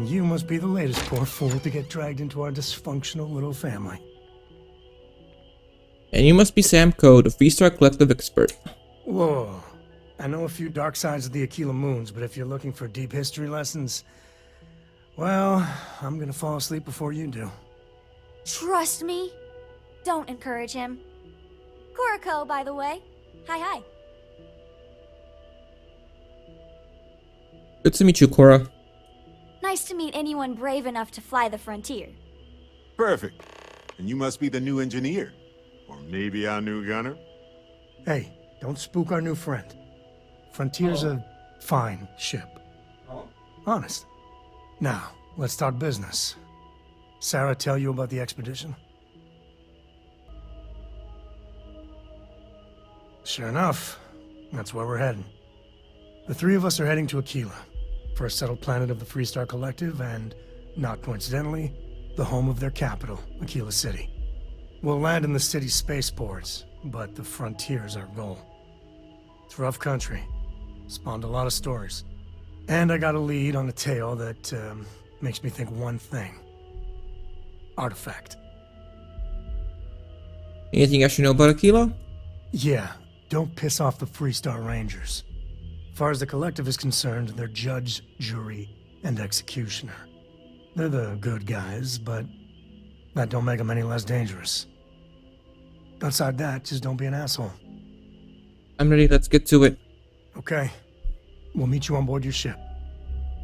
And you must be the latest poor fool to get dragged into our dysfunctional little family. And you must be Sam Coe, the Freestar Collective expert. Whoa. I know a few dark sides of the Aquila Moons, but if you're looking for deep history lessons, well, I'm gonna fall asleep before you do. Trust me. Don't encourage him. Kuriko, by the way. Hi. Good to meet you, Cora. Nice to meet anyone brave enough to fly the frontier. Perfect. And you must be the new engineer. Or maybe our new gunner? Hey, don't spook our new friend. Frontier's a fine ship. Honest. Now, let's talk business. Sarah tell you about the expedition? Sure enough, that's where we're heading. The three of us are heading to Aquila, first settled planet of the Freestar Collective, and, not coincidentally, the home of their capital, Aquila City. We'll land in the city's spaceports, but the frontier's our goal. It's rough country. Spawned a lot of stories. And I got a lead on a tale that makes me think one thing. Artifact. Anything I should know about Aquila? Yeah, don't piss off the Freestar Rangers. As far as the Collective is concerned, they're judge, jury, and executioner. They're the good guys, but that don't make them any less dangerous. Outside that, just don't be an asshole. I'm ready, let's get to it. Okay. We'll meet you on board your ship.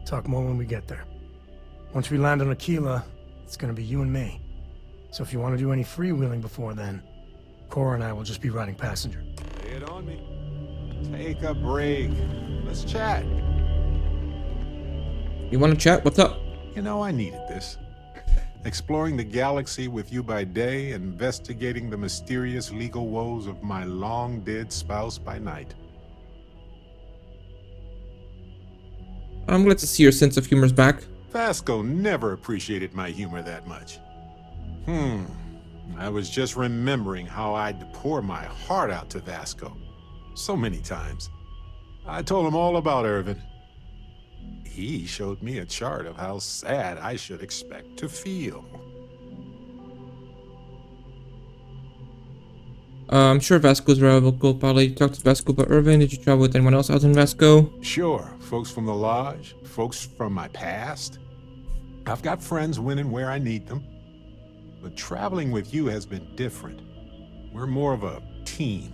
Talk more when we get there. Once we land on Aquila, it's gonna be you and me. So if you want to do any freewheeling before then, Cora and I will just be riding passenger. Lay it on me. Take a break. Let's chat. You want to chat? What's up? You know, I needed this. Exploring the galaxy with you by day, investigating the mysterious legal woes of my long-dead spouse by night. I'm glad to see your sense of humor's back. Vasco never appreciated my humor that much. I was just remembering how I'd pour my heart out to Vasco. So many times. I told him all about Irvin. He showed me a chart of how sad I should expect to feel. I'm sure Vasco's reliable. Probably talk to Vasco about Irvin. Did you travel with anyone else out in Vasco? Sure, folks from the lodge, folks from my past. I've got friends when and where I need them. But traveling with you has been different. We're more of a team.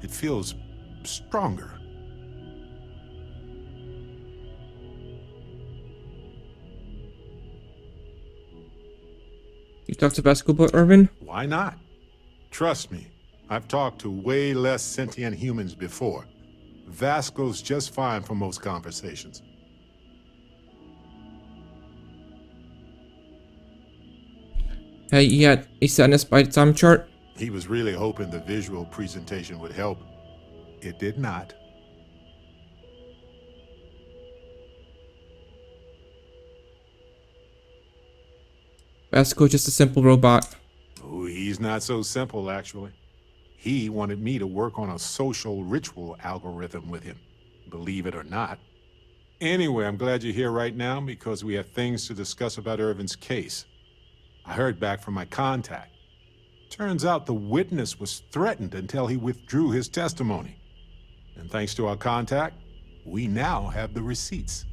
It feels stronger. You talked to Vasco about Irvin? Why not? Trust me, I've talked to way less sentient humans before. Vasco's just fine for most conversations. Hey, he had a sadness by the time chart. He was really hoping the visual presentation would help. It did not. Vasco just a simple robot. Oh, he's not so simple, actually. He wanted me to work on a social ritual algorithm with him, believe it or not. Anyway, I'm glad you're here right now because we have things to discuss about Irvin's case. I heard back from my contact. Turns out the witness was threatened until he withdrew his testimony. And thanks to our contact, we now have the receipts.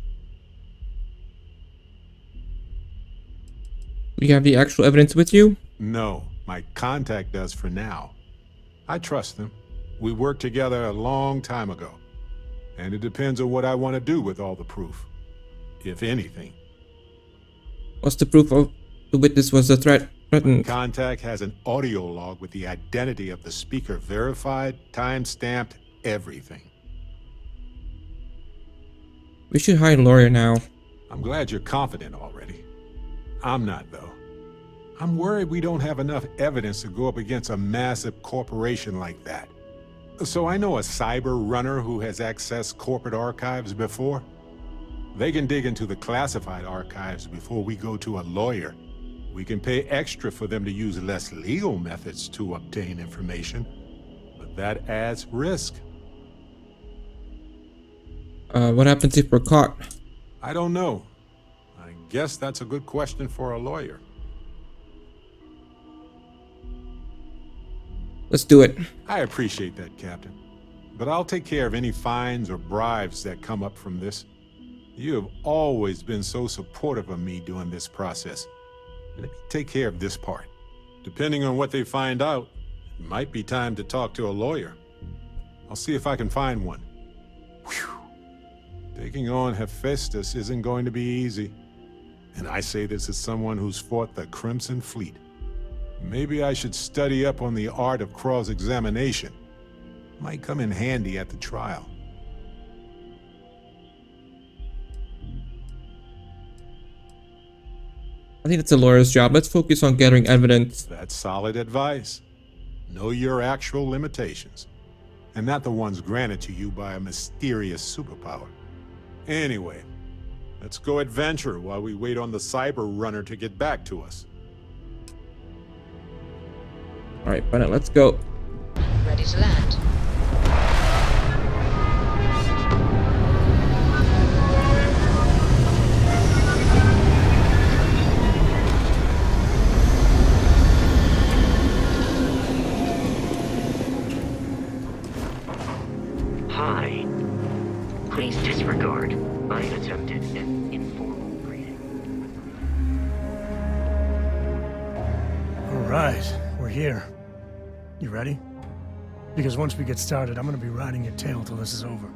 You have the actual evidence with you? No, my contact does for now. I trust them. We worked together a long time ago. And it depends on what I want to do with all the proof. If anything. What's the proof of the witness was a threatened? Contact has an audio log with the identity of the speaker verified, time-stamped, everything. We should hire a lawyer now. I'm glad you're confident already. I'm not, though. I'm worried we don't have enough evidence to go up against a massive corporation like that. So I know a cyber runner who has accessed corporate archives before. They can dig into the classified archives before we go to a lawyer. We can pay extra for them to use less legal methods to obtain information, but that adds risk. What happens if we're caught? I don't know. I guess that's a good question for a lawyer. Let's do it. I appreciate that, Captain. But I'll take care of any fines or bribes that come up from this. You have always been so supportive of me during this process. Let me take care of this part. Depending on what they find out, it might be time to talk to a lawyer. I'll see if I can find one. Whew. Taking on Hephaestus isn't going to be easy. And I say this as someone who's fought the Crimson Fleet. Maybe I should study up on the art of cross-examination. Might come in handy at the trial. I think that's a lawyer's job. Let's focus on gathering evidence. That's solid advice. Know your actual limitations, and not the ones granted to you by a mysterious superpower. Anyway, let's go adventure while we wait on the cyber runner to get back to us. Alright, Bennett, let's go. Ready to land. Hi. Please disregard unattempted and informal greeting. All right, we're here. You ready? Because once we get started, I'm gonna be riding your tail till this is over.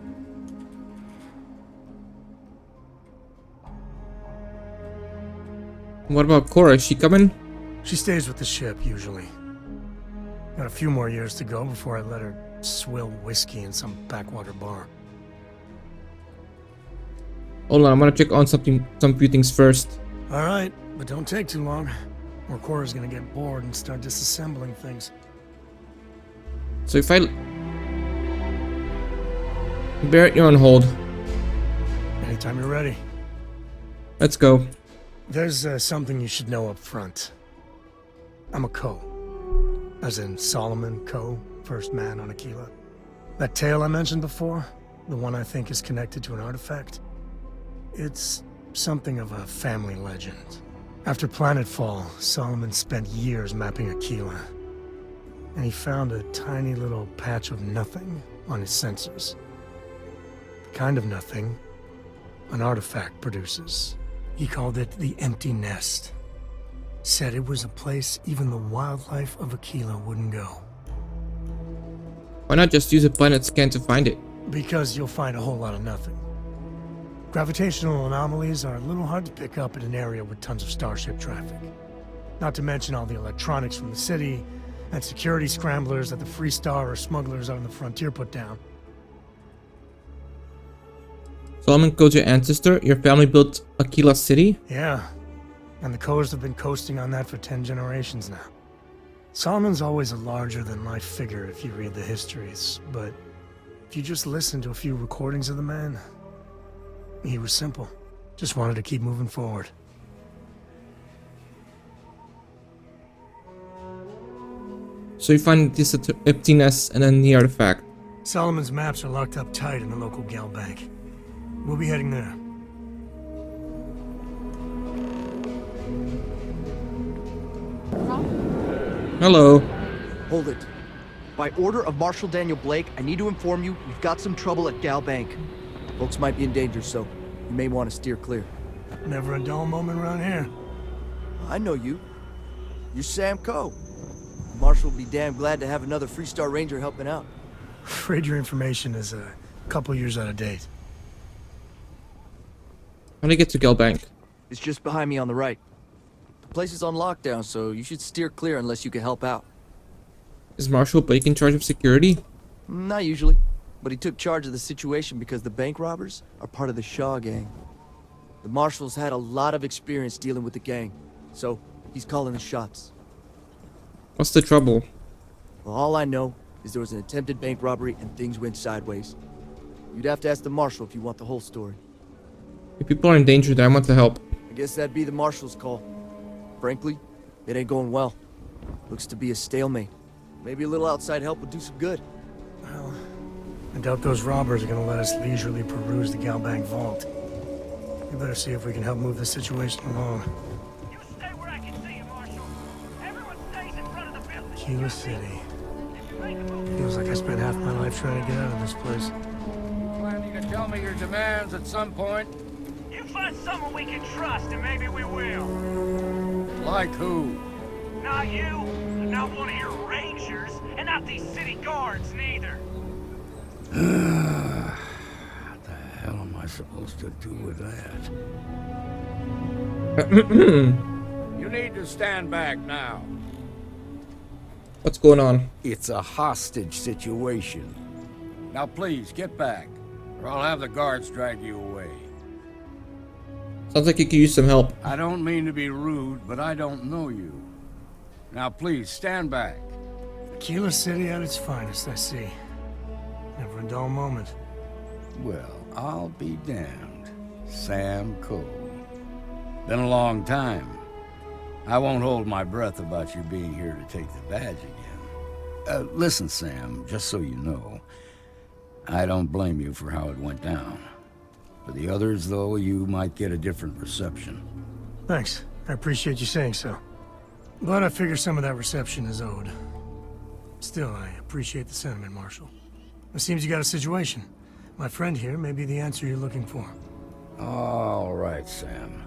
What about Cora? Is she coming? She stays with the ship, usually. Got a few more years to go before I let her swill whiskey in some backwater bar. Hold on, I'm gonna check on some few things first. All right, but don't take too long, or Cora's gonna get bored and start disassembling things. So if I... Barrett, you're on hold. Anytime you're ready. Let's go. There's something you should know up front. I'm a Co. As in Solomon Co., first man on Aquila. That tale I mentioned before, the one I think is connected to an artifact, it's something of a family legend. After planetfall, Solomon spent years mapping Aquila, and he found a tiny little patch of nothing on his sensors. The kind of nothing an artifact produces. He called it the Empty Nest. Said it was a place even the wildlife of Aquila wouldn't go. Why not just use a planet scan to find it? Because you'll find a whole lot of nothing. Gravitational anomalies are a little hard to pick up in an area with tons of starship traffic. Not to mention all the electronics from the city, and security scramblers that the Free Star or smugglers out on the frontier put down. Solomon Co's your ancestor? Your family built Aquila City? Yeah, and the Coes have been coasting on that for 10 generations now. Solomon's always a larger-than-life figure if you read the histories, but if you just listen to a few recordings of the man, he was simple. Just wanted to keep moving forward. So you find this emptiness and then the artifact. Solomon's maps are locked up tight in the local gal bank. We'll be heading there. Hello. Hold it. By order of Marshal Daniel Blake, I need to inform you we've got some trouble at Gal Bank. Folks might be in danger, so you may want to steer clear. Never a dull moment around here. I know you. You're Sam Coe. Marshal will be damn glad to have another Free Star Ranger helping out. Afraid your information is a couple years out of date. How do I get to Gelbank? It's just behind me on the right. The place is on lockdown, so you should steer clear unless you can help out. Is Marshal Blake in charge of security? Not usually, but he took charge of the situation because the bank robbers are part of the Shaw gang. The Marshal's had a lot of experience dealing with the gang, so he's calling the shots. What's the trouble? Well, all I know is there was an attempted bank robbery and things went sideways. You'd have to ask the Marshal if you want the whole story. If people are in danger, then I want to help. I guess that'd be the Marshal's call. Frankly, it ain't going well. Looks to be a stalemate. Maybe a little outside help would do some good. Well, I doubt those robbers are gonna let us leisurely peruse the Galbank vault. We better see if we can help move the situation along. You stay where I can see you, Marshal. Everyone stays in front of the building. Aquila City. Feels like I spent half my life trying to get out of this place. Planning to tell me your demands at some point? You find someone we can trust, and maybe we will. Like who? Not you, not one of your rangers, and not these city guards, neither. What the hell am I supposed to do with that? You need to stand back now. What's going on? It's a hostage situation. Now please, get back, or I'll have the guards drag you away. Sounds like you could use some help. I don't mean to be rude, but I don't know you. Now please, stand back. Aquila City at its finest, I see. Never a dull moment. Well, I'll be damned. Sam Cole. Been a long time. I won't hold my breath about you being here to take the badge again. Listen, Sam, just so you know, I don't blame you for how it went down. For the others, though, you might get a different reception. Thanks. I appreciate you saying so. But I figure some of that reception is owed. Still, I appreciate the sentiment, Marshal. It seems you got a situation. My friend here may be the answer you're looking for. All right, Sam.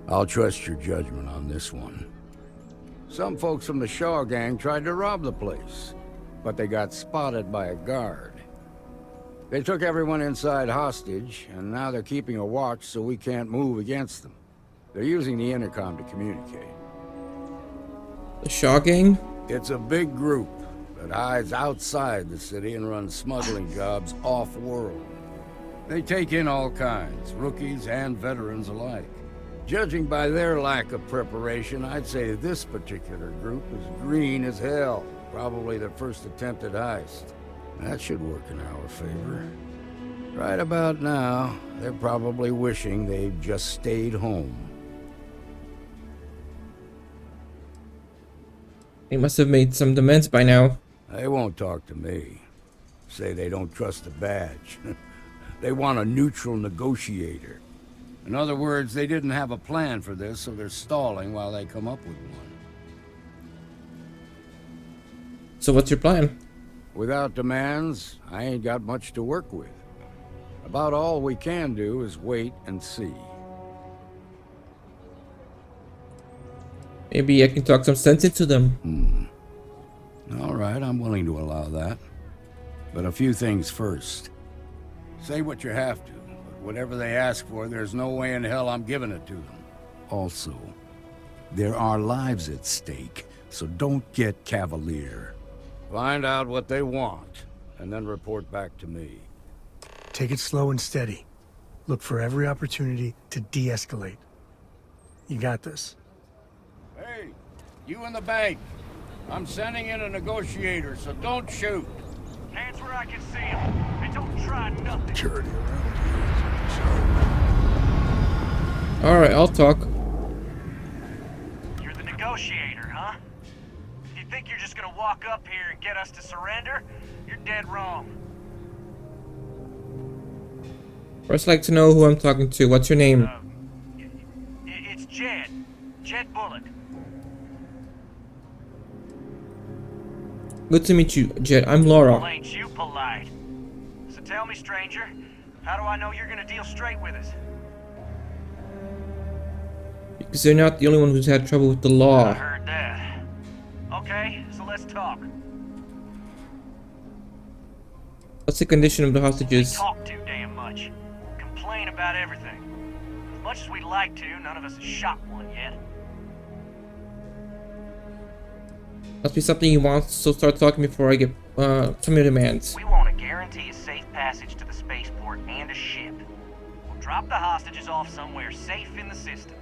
I'll trust your judgment on this one. Some folks from the Shaw gang tried to rob the place, but they got spotted by a guard. They took everyone inside hostage, and now they're keeping a watch so we can't move against them. They're using the intercom to communicate. The Shaw gang? It's a big group that hides outside the city and runs smuggling jobs off-world. They take in all kinds, rookies and veterans alike. Judging by their lack of preparation, I'd say this particular group is green as hell. Probably their first attempt at heist. That should work in our favor. Right about now, they're probably wishing they'd just stayed home. They must have made some demands by now. They won't talk to me. Say they don't trust the badge. They want a neutral negotiator. In other words, they didn't have a plan for this, so they're stalling while they come up with one. So what's your plan? Without demands, I ain't got much to work with. About all we can do is wait and see. Maybe I can talk some sense into them. All right, I'm willing to allow that. But a few things first. Say what you have to, but whatever they ask for, there's no way in hell I'm giving it to them. Also, there are lives at stake, so don't get cavalier. Find out what they want, and then report back to me. Take it slow and steady. Look for every opportunity to de-escalate. You got this. Hey, you in the bank. I'm sending in a negotiator, so don't shoot. Hands where I can see them, and don't try nothing. Security Alright, I'll talk. You're the negotiator, huh? If you think you're just gonna walk up here and get us to surrender, you're dead wrong. First, I'd like to know who I'm talking to. What's your name? It's Jed. Jed Bullock. Good to meet you, Jed. I'm Well, Laura. ain't you polite? So tell me, stranger, how do I know you're gonna deal straight with us? Because you're not the only one who's had trouble with the I law. heard that. Okay, so let's talk. What's the condition of the We hostages? talk too damn much. Complain about everything. As much as we'd like to, none of us has shot one yet. Must be something you want, so start talking before I get some of your demands. We want to guarantee a safe passage to the spaceport and a ship. We'll drop the hostages off somewhere safe in the system.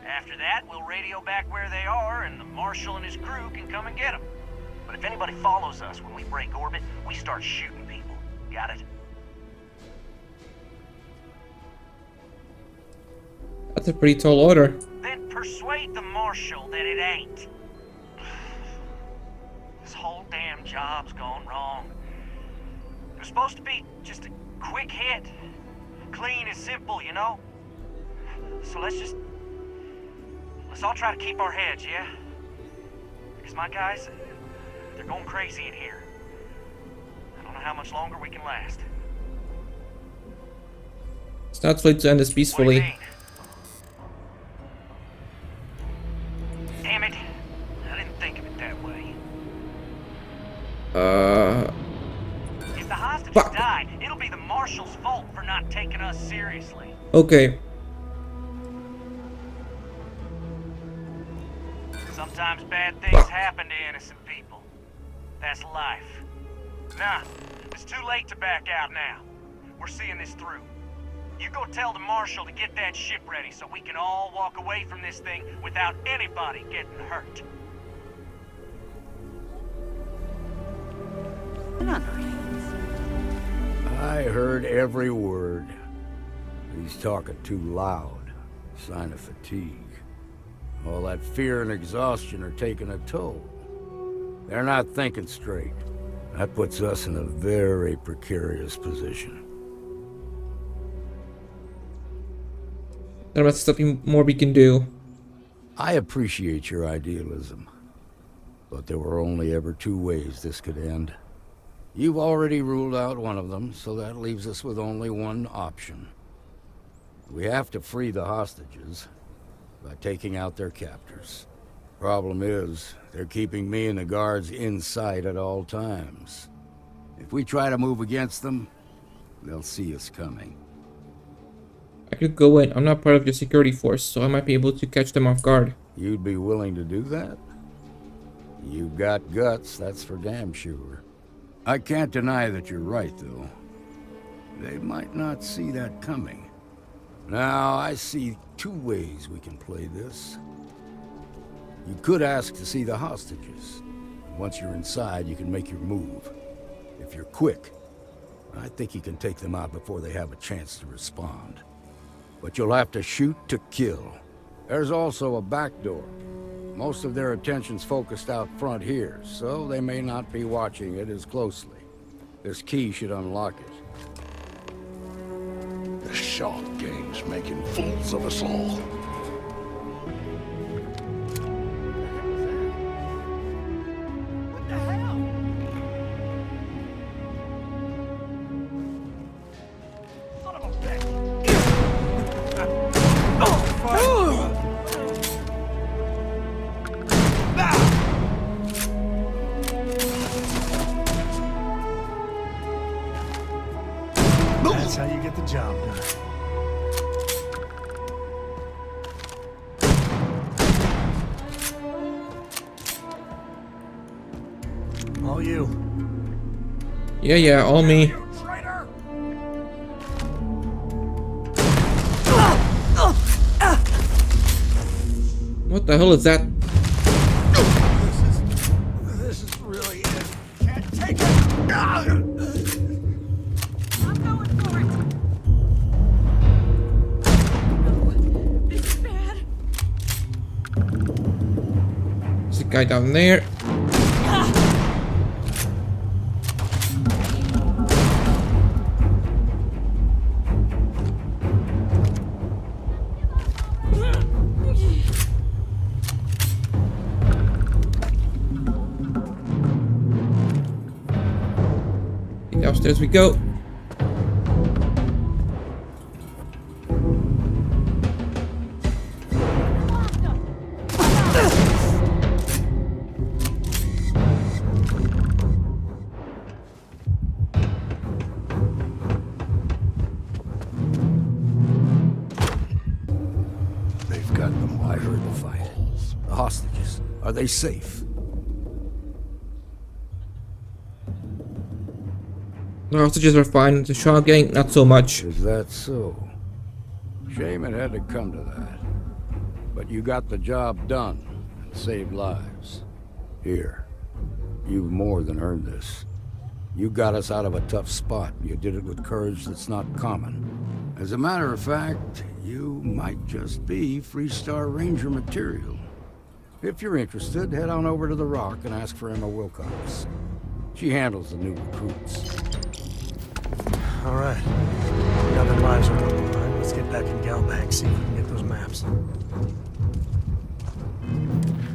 After that, we'll radio back where they are, and the Marshal and his crew can come and get them. But if anybody follows us when we break orbit, we start shooting people. Got it? That's a pretty tall order. Then persuade the Marshal that it ain't. This whole damn job's gone wrong. It was supposed to be just a quick hit. Clean and simple, you know? So let's all try to keep our heads, yeah? Because my guys, they're going crazy in here. I don't know how much longer we can last. It's not late to end this What do you peacefully. mean? Damn it. I didn't think of it that way. If the hostages Fuck. died, it'll be the Marshal's fault for not taking us seriously. Okay. Sometimes bad things happen to innocent people. That's life. Nah, it's too late to back out now. We're seeing this through. You go tell the Marshal to get that ship ready so we can all walk away from this thing without anybody getting hurt. I heard every word. He's talking too loud. Sign of fatigue. All that fear and exhaustion are taking a toll. They're not thinking straight. That puts us in a very precarious position. There's something more we can do. I appreciate your idealism, but there were only ever two ways this could end. You've already ruled out one of them, so that leaves us with only one option. We have to free the hostages by taking out their captors. Problem is, they're keeping me and the guards in sight at all times. If we try to move against them, they'll see us coming. I could go in. I'm not part of your security force, so I might be able to catch them off guard. You'd be willing to do that? You've got guts, that's for damn sure. I can't deny that you're right, though. They might not see that coming. Now, I see two ways we can play this. You could ask to see the hostages. Once you're inside, you can make your move. If you're quick, I think you can take them out before they have a chance to respond. But you'll have to shoot to kill. There's also a back door. Most of their attention's focused out front here, so they may not be watching it as closely. This key should unlock it. The Shaw gang's making fools of us all. That's how you get the job done. All you. Yeah, all me. What the hell is that? This is really it. Can't take it. I'm going for it. No, this is bad. There's a guy down there. Downstairs we go. They've got them. I heard the fight. The hostages. Are they safe? The hostages are fine. The Shaw gang, not so much. Is that so? Shame it had to come to that. But you got the job done and saved lives. Here, you've more than earned this. You got us out of a tough spot. You did it with courage that's not common. As a matter of fact, you might just be Freestar Ranger material. If you're interested, head on over to the Rock and ask for Emma Wilcox. She handles the new recruits. All right. Now their lives are on the line. Let's Let's get back in Galbag, see if we can get those maps.